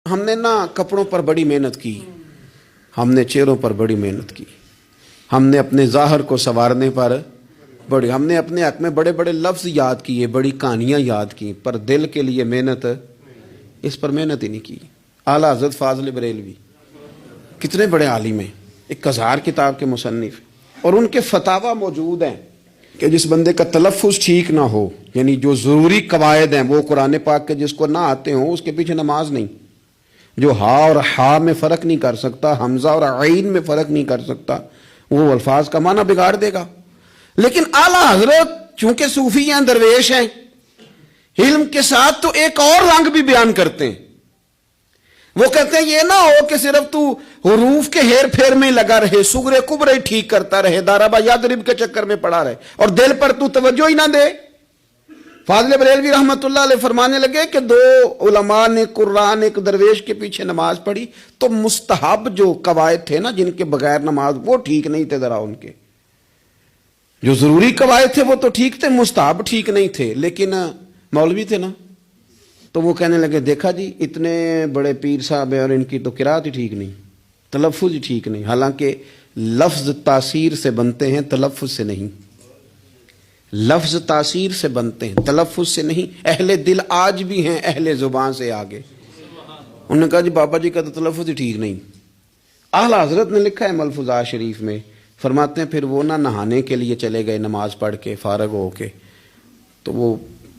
ہم نے نا کپڑوں پر بڑی محنت کی، ہم نے چہروں پر بڑی محنت کی، ہم نے اپنے ظاہر کو سنوارنے پر ہم نے اپنے حق میں بڑے بڑے لفظ یاد کیے، بڑی کہانیاں یاد کی، پر دل کے لیے محنت اس پر محنت ہی نہیں کی۔ اعلیٰ حضرت فاضل بریلوی کتنے بڑے عالم ہیں، 1000 کتاب کے مصنف، اور ان کے فتاوی موجود ہیں کہ جس بندے کا تلفظ ٹھیک نہ ہو، یعنی جو ضروری قواعد ہیں وہ قرآن پاک کے جس کو نہ آتے ہوں اس کے پیچھے نماز نہیں۔ جو ہا اور ہا میں فرق نہیں کر سکتا، حمزہ اور عین میں فرق نہیں کر سکتا، وہ الفاظ کا معنی بگاڑ دے گا۔ لیکن اعلیٰ حضرت چونکہ صوفی ہیں، درویش ہیں، علم کے ساتھ تو ایک اور رنگ بھی بیان کرتے ہیں۔ وہ کہتے ہیں یہ نہ ہو کہ صرف تو حروف کے ہیر پھیر میں لگا رہے، صغرے کبرے ٹھیک کرتا رہے، داربا یادرب کے چکر میں پڑا رہے اور دل پر تو توجہ ہی نہ دے۔ فاضل بریلوی رحمۃ اللہ علیہ فرمانے لگے کہ 2 علماء نے قرآن ایک درویش کے پیچھے نماز پڑھی تو مستحب جو قواعد تھے نا جن کے بغیر نماز، وہ ٹھیک نہیں تھے، ذرا ان کے جو ضروری قواعد تھے وہ تو ٹھیک تھے، مستحب ٹھیک نہیں تھے۔ لیکن مولوی تھے نا، تو وہ کہنے لگے دیکھا جی اتنے بڑے پیر صاحب ہیں اور ان کی تو قرات ہی ٹھیک نہیں، تلفظ ہی ٹھیک نہیں۔ حالانکہ لفظ تاثیر سے بنتے ہیں، تلفظ سے نہیں۔ لفظ تاثیر سے بنتے ہیں، تلفظ سے نہیں۔ اہل دل آج بھی ہیں اہل زبان سے آگے۔ انہوں نے کہا جی بابا جی کا تو تلفظ ہی ٹھیک نہیں۔ اعلیٰ حضرت نے لکھا ہے ملفوظات شریف میں، فرماتے ہیں پھر وہ نہ نہانے کے لیے چلے گئے، نماز پڑھ کے فارغ ہو کے، تو وہ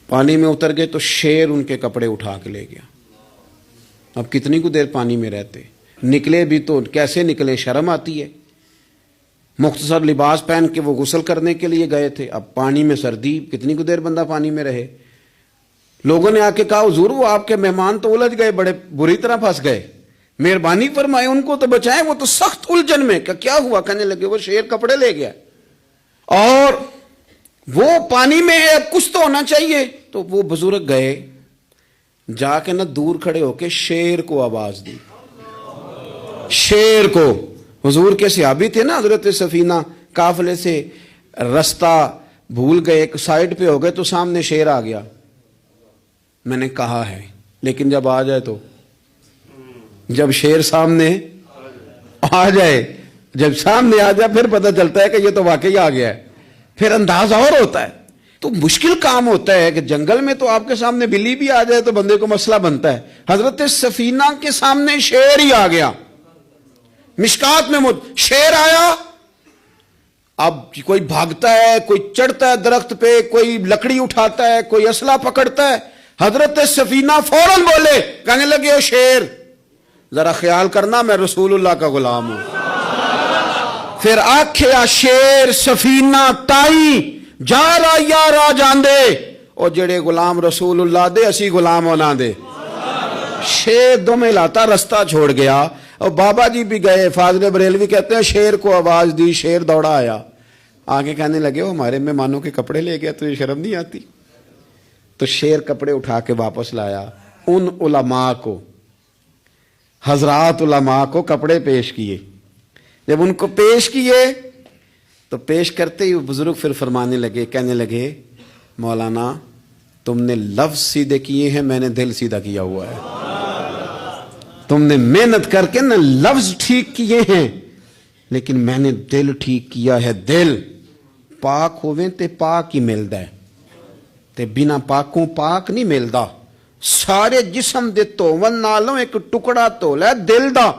پانی میں اتر گئے تو شیر ان کے کپڑے اٹھا کے لے گیا۔ اب کتنی کو دیر پانی میں رہتے، نکلے بھی تو کیسے نکلے، شرم آتی ہے۔ مختصر لباس پہن کے وہ غسل کرنے کے لیے گئے تھے، اب پانی میں سردی، کتنی کو دیر بندہ پانی میں رہے۔ لوگوں نے آ کے کہا حضور وہ آپ کے مہمان تو الجھ گئے، بڑے بری طرح پھنس گئے، مہربانی فرمائے ان کو تو بچائیں، وہ تو سخت الجھن میں۔ کہ کیا ہوا؟ کہنے لگے وہ شیر کپڑے لے گیا اور وہ پانی میں ہے، اب کچھ تو ہونا چاہیے۔ تو وہ بزرگ گئے، جا کے نہ دور کھڑے ہو کے شیر کو آواز دی، شیر کو۔ حضور کے صحابی تھے نا حضرت سفینہ، قافلے سے رستہ بھول گئے، ایک سائڈ پہ ہو گئے تو سامنے شیر آ گیا۔ میں نے کہا ہے لیکن جب آ جائے تو، جب شیر سامنے آ جائے، جب سامنے آ جائے پھر پتہ چلتا ہے کہ یہ تو واقعی آ گیا ہے، پھر انداز اور ہوتا ہے۔ تو مشکل کام ہوتا ہے کہ جنگل میں تو آپ کے سامنے بلی بھی آ جائے تو بندے کو مسئلہ بنتا ہے، حضرت سفینہ کے سامنے شیر ہی آ گیا۔ مشکات میں شیر آیا، اب کوئی بھاگتا ہے، کوئی چڑھتا ہے درخت پہ، کوئی لکڑی اٹھاتا ہے، کوئی اسلحہ پکڑتا ہے۔ حضرت سفینہ فوراً بولے، کہنے لگے او شیر ذرا خیال کرنا میں رسول اللہ کا غلام ہوں۔ پھر آکھیا شیر سفینہ تائی جا را یا را جاندے، او جڑے غلام رسول اللہ دے اسی غلام ہونا دے۔ شیر دمیں لاتا رستہ چھوڑ گیا، اور بابا جی بھی گئے۔ فاضل بریلوی کہتے ہیں شیر کو آواز دی، شیر دوڑا آیا، آگے کہنے لگے وہ ہمارے مہمانوں کے کپڑے لے گیا، تجھے شرم نہیں آتی؟ تو شیر کپڑے اٹھا کے واپس لایا۔ ان علماء کو، حضرات علماء کو کپڑے پیش کیے۔ جب ان کو پیش کیے تو پیش کرتے ہی وہ بزرگ پھر فرمانے لگے، کہنے لگے مولانا تم نے لفظ سیدھے کیے ہیں، میں نے دل سیدھا کیا ہوا ہے۔ تم نے محنت کر کے نہ لفظ ٹھیک کیے ہیں لیکن میں نے دل ٹھیک کیا ہے۔ دل پاک ہوئے تے پاک ہی ملدا ہے، تے بنا پاکوں پاک نہیں ملدا۔ سارے جسم دے دھون نالوں ایک ٹکڑا دھولا ہے دل دا۔